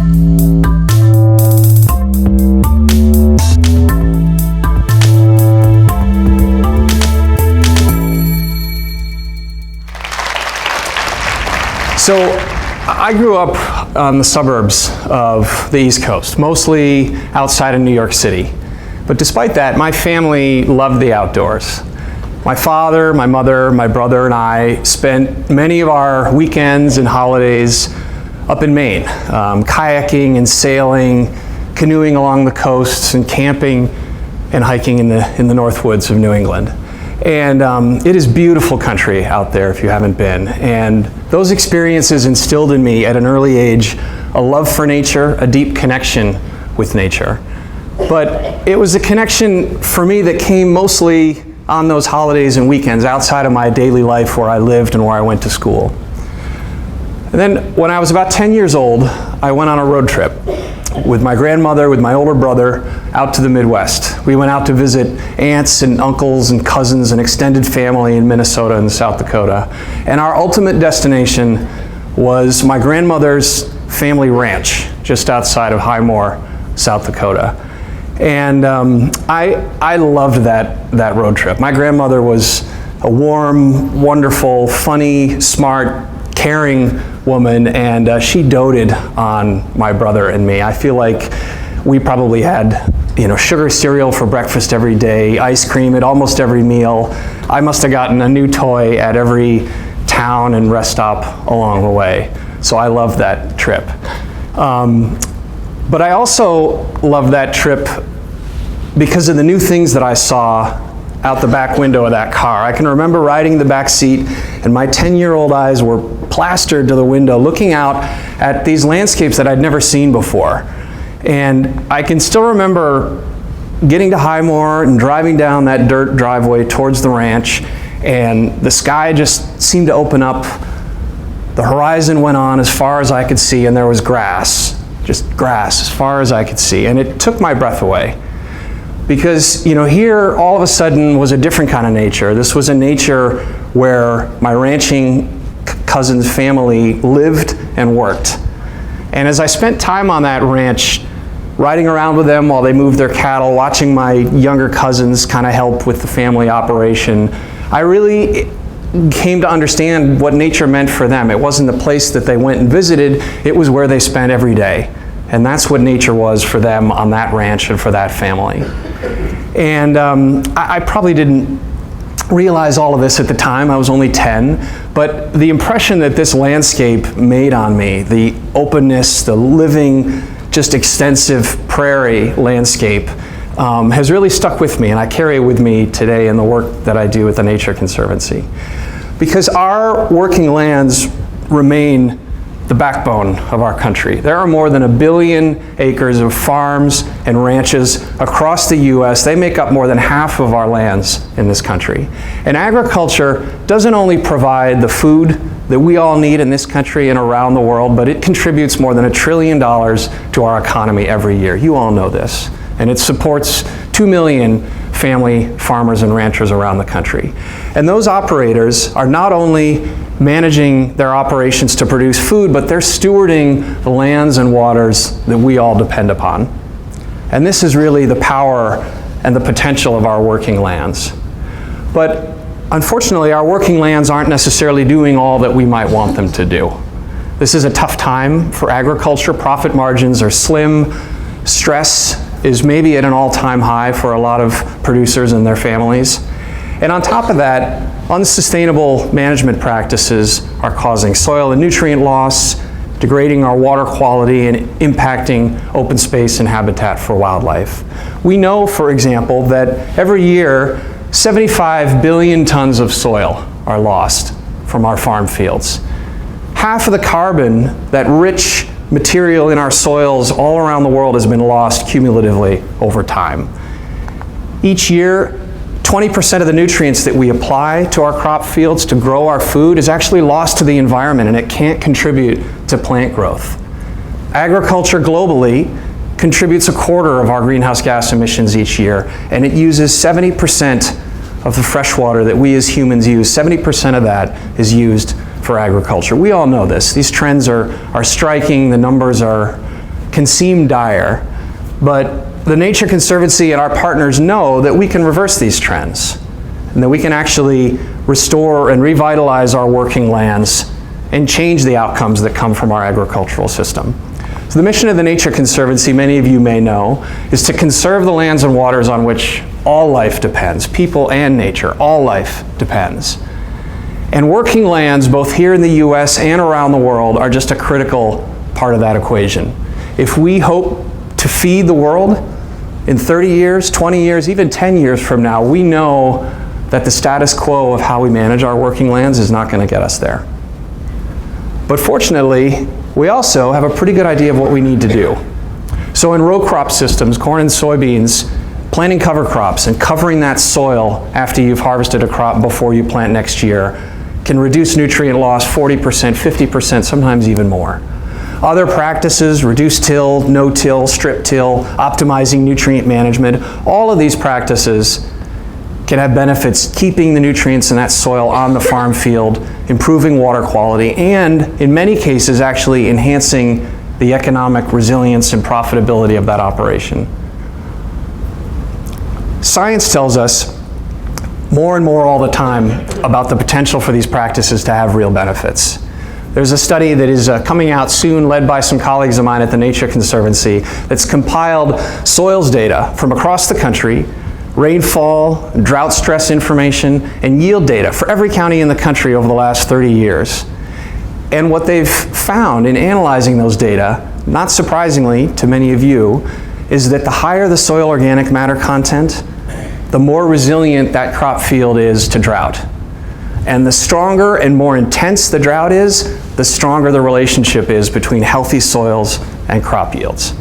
So I grew up on the suburbs of the East Coast, mostly outside of New York City. But despite that, my family loved the outdoors. My father, my mother, my brother, and I spent many of our weekends and holidays up in Maine, kayaking and sailing, canoeing along the coasts, and camping and hiking in the North Woods of New England. And it is beautiful country out there if you haven't been. And those experiences instilled in me at an early age a love for nature, a deep connection with nature. But it was a connection for me that came mostly on those holidays and weekends outside of my daily life where I lived and where I went to school. And then when I was about 10 years old, I went on a road trip with my grandmother, with my older brother, out to the Midwest. We went out to visit aunts and uncles and cousins and extended family in Minnesota and South Dakota. And our ultimate destination was my grandmother's family ranch just outside of Highmore, South Dakota. And I loved that road trip. My grandmother was a warm, wonderful, funny, smart, caring woman, and she doted on my brother and me. I feel like we probably had, sugar cereal for breakfast every day, ice cream at almost every meal. I must have gotten a new toy at every town and rest stop along the way. So I loved that trip. But I also loved that trip because of the new things that I saw out the back window of that car. I can remember riding the back seat, and my 10-year-old eyes were plastered to the window, looking out at these landscapes that I'd never seen before. And I can still remember getting to Highmore and driving down that dirt driveway towards the ranch, and the sky just seemed to open up. The horizon went on as far as I could see, and there was grass, just grass as far as I could see, and it took my breath away. Because, here all of a sudden was a different kind of nature. This was a nature where my ranching cousin's family lived and worked. And as I spent time on that ranch, riding around with them while they moved their cattle, watching my younger cousins kind of help with the family operation, I really came to understand what nature meant for them. It wasn't the place that they went and visited, it was where they spent every day. And that's what nature was for them on that ranch and for that family. And I probably didn't realize all of this at the time. I was only 10. But the impression that this landscape made on me, the openness, the living, just extensive prairie landscape, has really stuck with me. And I carry it with me today in the work that I do at the Nature Conservancy. Because our working lands remain the backbone of our country. There are more than 1 billion acres of farms and ranches across the U.S. They make up more than half of our lands in this country. And agriculture doesn't only provide the food that we all need in this country and around the world, but it contributes more than $1 trillion to our economy every year. You all know this. And it supports 2 million family farmers and ranchers around the country. And those operators are not only managing their operations to produce food, but they're stewarding the lands and waters that we all depend upon. And this is really the power and the potential of our working lands. But unfortunately, our working lands aren't necessarily doing all that we might want them to do. This is a tough time for agriculture. Profit margins are slim. Stress is maybe at an all-time high for a lot of producers and their families. And on top of that, unsustainable management practices are causing soil and nutrient loss, degrading our water quality, and impacting open space and habitat for wildlife. We know, for example, that every year 75 billion tons of soil are lost from our farm fields. Half of the carbon, that rich material in our soils all around the world, has been lost cumulatively over time. Each year, 20% of the nutrients that we apply to our crop fields to grow our food is actually lost to the environment, and it can't contribute to plant growth. Agriculture globally contributes 1/4 of our greenhouse gas emissions each year, and it uses 70% of the fresh water that we as humans use. 70% of that is used for agriculture. We all know this. These trends are striking. The numbers are can seem dire, but the Nature Conservancy and our partners know that we can reverse these trends, and that we can actually restore and revitalize our working lands and change the outcomes that come from our agricultural system. So the mission of the Nature Conservancy, many of you may know, is to conserve the lands and waters on which all life depends, people and nature, all life depends. And working lands, both here in the US and around the world, are just a critical part of that equation. If we hope to feed the world in 30 years, 20 years, even 10 years from now, we know that the status quo of how we manage our working lands is not going to get us there. But fortunately, we also have a pretty good idea of what we need to do. So in row crop systems, corn and soybeans, planting cover crops and covering that soil after you've harvested a crop before you plant next year can reduce nutrient loss 40%, 50%, sometimes even more. Other practices, reduced till, no-till, strip-till, optimizing nutrient management, all of these practices can have benefits keeping the nutrients in that soil on the farm field, improving water quality, and in many cases actually enhancing the economic resilience and profitability of that operation. Science tells us more and more all the time about the potential for these practices to have real benefits. There's a study that is coming out soon, led by some colleagues of mine at the Nature Conservancy, that's compiled soils data from across the country, rainfall, drought stress information, and yield data for every county in the country over the last 30 years. And what they've found in analyzing those data, not surprisingly to many of you, is that the higher the soil organic matter content, the more resilient that crop field is to drought. And the stronger and more intense the drought is, the stronger the relationship is between healthy soils and crop yields.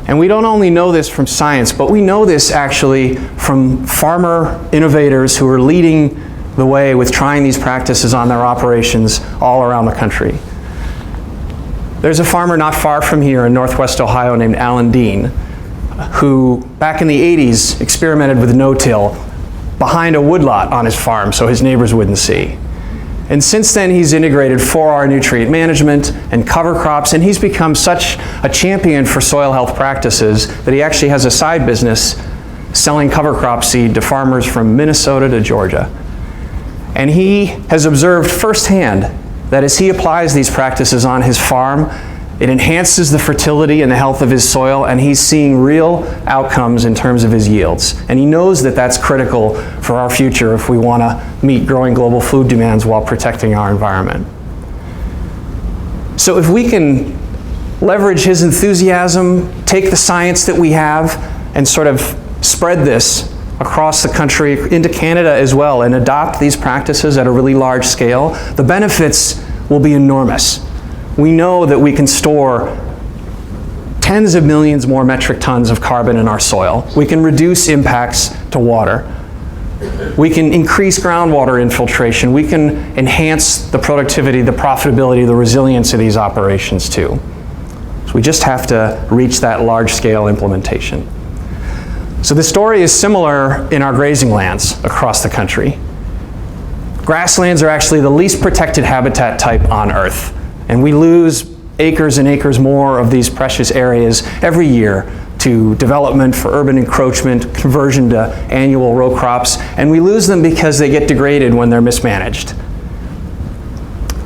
And we don't only know this from science, but we know this actually from farmer innovators who are leading the way with trying these practices on their operations all around the country. There's a farmer not far from here in Northwest Ohio named Alan Dean, who back in the 80s experimented with no-till behind a woodlot on his farm so his neighbors wouldn't see. And since then he's integrated 4R nutrient management and cover crops, and he's become such a champion for soil health practices that he actually has a side business selling cover crop seed to farmers from Minnesota to Georgia. And he has observed firsthand that as he applies these practices on his farm, it enhances the fertility and the health of his soil, and he's seeing real outcomes in terms of his yields. And he knows that that's critical for our future if we want to meet growing global food demands while protecting our environment. So if we can leverage his enthusiasm, take the science that we have, and sort of spread this across the country, into Canada as well, and adopt these practices at a really large scale, the benefits will be enormous. We know that we can store tens of millions more metric tons of carbon in our soil. We can reduce impacts to water. We can increase groundwater infiltration. We can enhance the productivity, the profitability, the resilience of these operations too. So we just have to reach that large-scale implementation. So the story is similar in our grazing lands across the country. Grasslands are actually the least protected habitat type on Earth. And we lose acres and acres more of these precious areas every year to development for urban encroachment, conversion to annual row crops, and we lose them because they get degraded when they're mismanaged.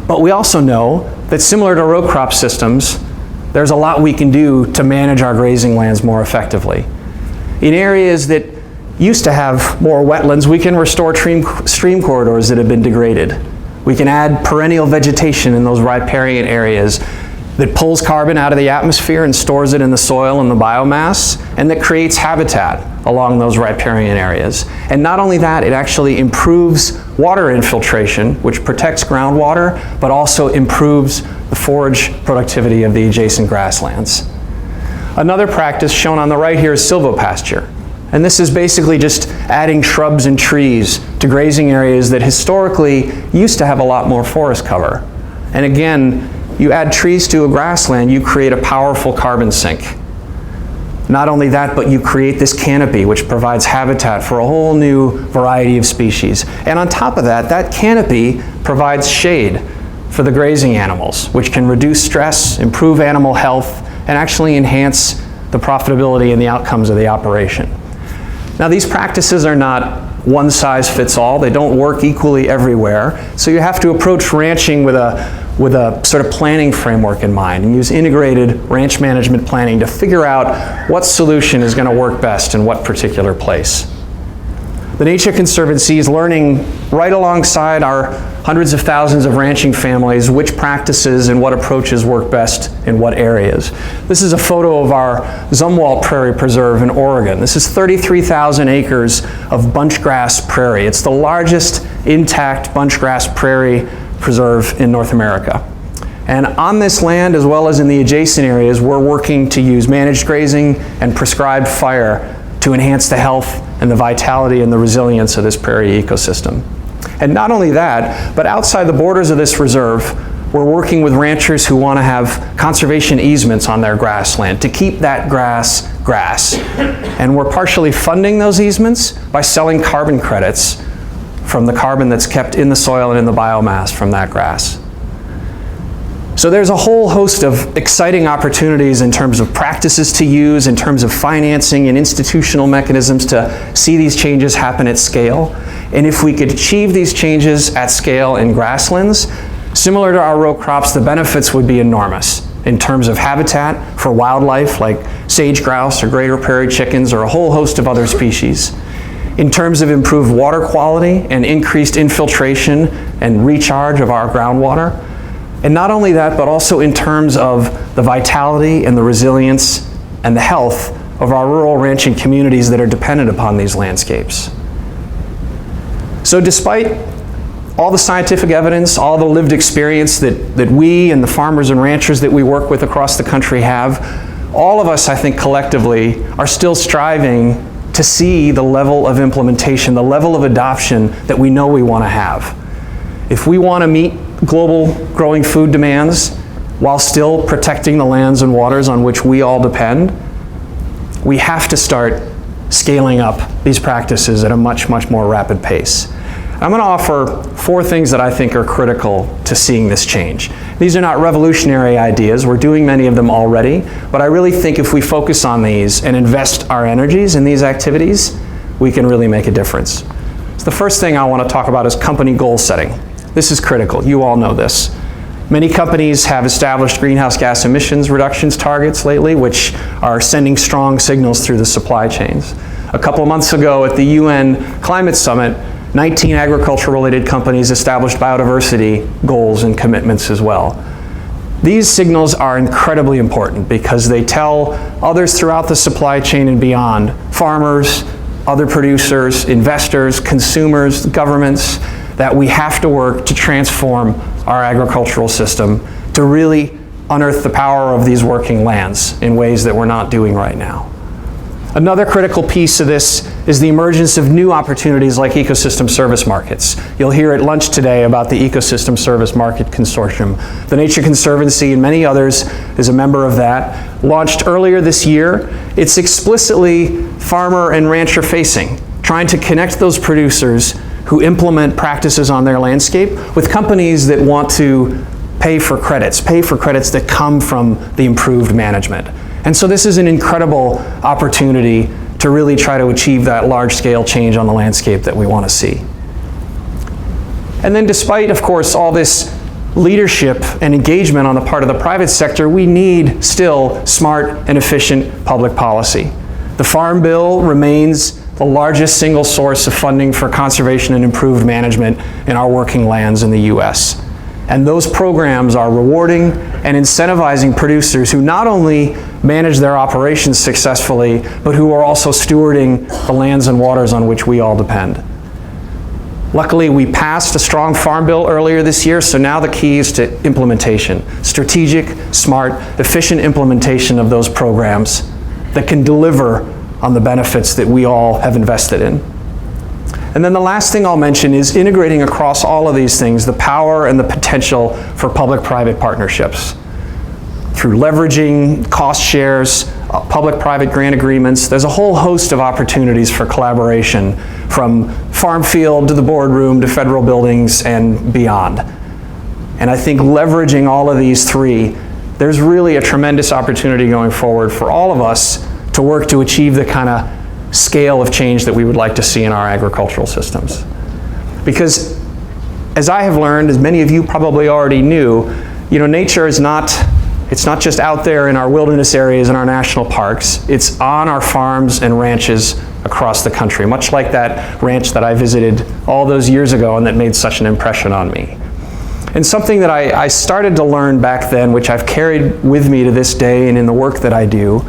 But we also know that similar to row crop systems, there's a lot we can do to manage our grazing lands more effectively. In areas that used to have more wetlands, we can restore stream corridors that have been degraded. We can add perennial vegetation in those riparian areas that pulls carbon out of the atmosphere and stores it in the soil and the biomass, and that creates habitat along those riparian areas. And not only that, it actually improves water infiltration, which protects groundwater, but also improves the forage productivity of the adjacent grasslands. Another practice shown on the right here is silvopasture. And this is basically just adding shrubs and trees to grazing areas that historically used to have a lot more forest cover. And again, you add trees to a grassland, you create a powerful carbon sink. Not only that, but you create this canopy which provides habitat for a whole new variety of species. And on top of that, that canopy provides shade for the grazing animals, which can reduce stress, improve animal health, and actually enhance the profitability and the outcomes of the operation. Now, these practices are not one size fits all. They don't work equally everywhere. So you have to approach ranching with a sort of planning framework in mind and use integrated ranch management planning to figure out what solution is going to work best in what particular place. The Nature Conservancy is learning right alongside our hundreds of thousands of ranching families which practices and what approaches work best in what areas. This is a photo of our Zumwalt Prairie Preserve in Oregon. This is 33,000 acres of bunchgrass prairie. It's the largest intact bunchgrass prairie preserve in North America. And on this land, as well as in the adjacent areas, we're working to use managed grazing and prescribed fire to enhance the health and the vitality and the resilience of this prairie ecosystem. And not only that, but outside the borders of this reserve, we're working with ranchers who want to have conservation easements on their grassland to keep that grass. And we're partially funding those easements by selling carbon credits from the carbon that's kept in the soil and in the biomass from that grass. So there's a whole host of exciting opportunities in terms of practices to use, in terms of financing and institutional mechanisms to see these changes happen at scale. And if we could achieve these changes at scale in grasslands, similar to our row crops, the benefits would be enormous in terms of habitat for wildlife like sage grouse or greater prairie chickens or a whole host of other species. In terms of improved water quality and increased infiltration and recharge of our groundwater. And not only that, but also in terms of the vitality and the resilience and the health of our rural ranching communities that are dependent upon these landscapes. So despite all the scientific evidence, all the lived experience that we and the farmers and ranchers that we work with across the country have, all of us, I think, collectively are still striving to see the level of implementation, the level of adoption that we know we want to have. If we want to meet global growing food demands while still protecting the lands and waters on which we all depend, we have to start scaling up these practices at a much, much more rapid pace. I'm going to offer 4 things that I think are critical to seeing this change. These are not revolutionary ideas. We're doing many of them already, but I really think if we focus on these and invest our energies in these activities, we can really make a difference. So the first thing I want to talk about is company goal setting. This is critical. You all know this. Many companies have established greenhouse gas emissions reductions targets lately, which are sending strong signals through the supply chains. A couple of months ago at the UN Climate Summit, 19 agriculture-related companies established biodiversity goals and commitments as well. These signals are incredibly important because they tell others throughout the supply chain and beyond, farmers, other producers, investors, consumers, governments, that we have to work to transform our agricultural system to really unearth the power of these working lands in ways that we're not doing right now. Another critical piece of this is the emergence of new opportunities like ecosystem service markets. You'll hear at lunch today about the Ecosystem Service Market Consortium. The Nature Conservancy and many others is a member of that. Launched earlier this year, it's explicitly farmer and rancher facing, trying to connect those producers who implement practices on their landscape with companies that want to pay for credits that come from the improved management. And so this is an incredible opportunity to really try to achieve that large-scale change on the landscape that we want to see. And then despite, of course, all this leadership and engagement on the part of the private sector, we need still smart and efficient public policy. The Farm Bill remains the largest single source of funding for conservation and improved management in our working lands in the US. And those programs are rewarding and incentivizing producers who not only manage their operations successfully, but who are also stewarding the lands and waters on which we all depend. Luckily, we passed a strong Farm Bill earlier this year, so now the key is to implementation. Strategic, smart, efficient implementation of those programs that can deliver on the benefits that we all have invested in. And then the last thing I'll mention is integrating across all of these things the power and the potential for public-private partnerships. Through leveraging cost shares, public-private grant agreements, there's a whole host of opportunities for collaboration from farm field to the boardroom to federal buildings and beyond. And I think leveraging all of these 3 there's really a tremendous opportunity going forward for all of us to work to achieve the kind of scale of change that we would like to see in our agricultural systems. Because as I have learned, as many of you probably already knew, nature is it's not just out there in our wilderness areas and our national parks, it's on our farms and ranches across the country, much like that ranch that I visited all those years ago and that made such an impression on me. And something that I started to learn back then, which I've carried with me to this day and in the work that I do,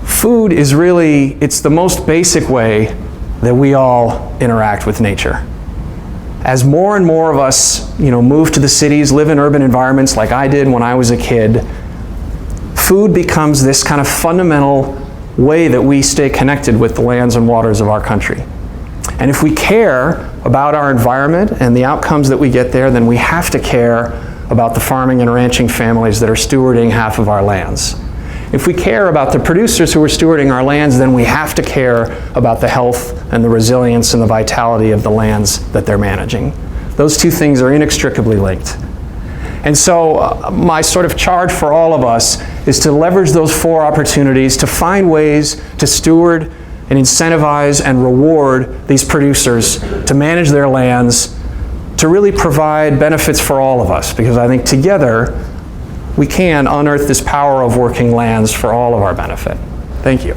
food is really, it's the most basic way that we all interact with nature. As more and more of us, move to the cities, live in urban environments like I did when I was a kid, food becomes this kind of fundamental way that we stay connected with the lands and waters of our country. And if we care about our environment and the outcomes that we get there, then we have to care about the farming and ranching families that are stewarding half of our lands. If we care about the producers who are stewarding our lands, then we have to care about the health and the resilience and the vitality of the lands that they're managing. Those two things are inextricably linked. And so my sort of charge for all of us is to leverage those four opportunities to find ways to steward and incentivize and reward these producers to manage their lands, to really provide benefits for all of us, because I think together we can unearth this power of working lands for all of our benefit. Thank you.